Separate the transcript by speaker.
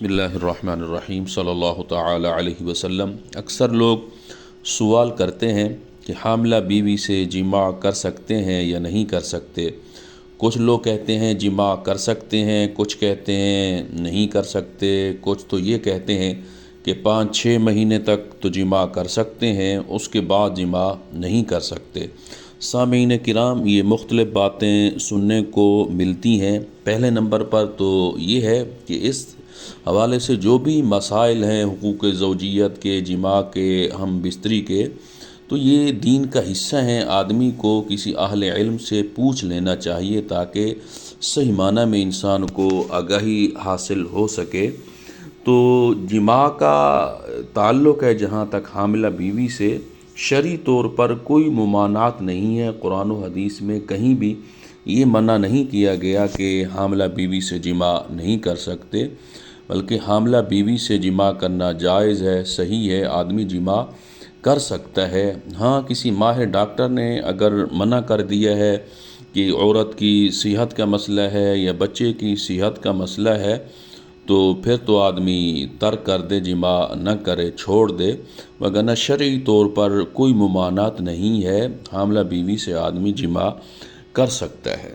Speaker 1: بسم اللہ الرحمن الرحیم صلی اللہ تعالی علیہ وسلم۔ اکثر لوگ سوال کرتے ہیں کہ حاملہ بیوی سے جماع کر سکتے ہیں یا نہیں کر سکتے۔ کچھ لوگ کہتے ہیں جماع کر سکتے ہیں، کچھ کہتے ہیں نہیں کر سکتے، کچھ تو یہ کہتے ہیں کہ 5-6 مہینے تک تو جماع کر سکتے ہیں، اس کے بعد جماع نہیں کر سکتے۔ سامعین کرام، یہ مختلف باتیں سننے کو ملتی ہیں۔ پہلے نمبر پر تو یہ ہے کہ اس حوالے سے جو بھی مسائل ہیں حقوق زوجیت کے، جماع کے، ہم بستری کے، تو یہ دین کا حصہ ہیں۔ آدمی کو کسی اہل علم سے پوچھ لینا چاہیے تاکہ صحیح معنی میں انسان کو آگاہی حاصل ہو سکے۔ تو جماع کا تعلق ہے جہاں تک حاملہ بیوی سے، شرعی طور پر کوئی ممانعت نہیں ہے۔ قرآن و حدیث میں کہیں بھی یہ منع نہیں کیا گیا کہ حاملہ بیوی سے جماع نہیں کر سکتے، بلکہ حاملہ بیوی سے جماع کرنا جائز ہے، صحیح ہے، آدمی جماع کر سکتا ہے۔ ہاں، کسی ماہر ڈاکٹر نے اگر منع کر دیا ہے کہ عورت کی صحت کا مسئلہ ہے یا بچے کی صحت کا مسئلہ ہے، تو پھر تو آدمی ترک کر دے، جماع نہ کرے، چھوڑ دے، وگرنہ شرعی طور پر کوئی ممانعت نہیں ہے، حاملہ بیوی سے آدمی جماع کر سکتا ہے۔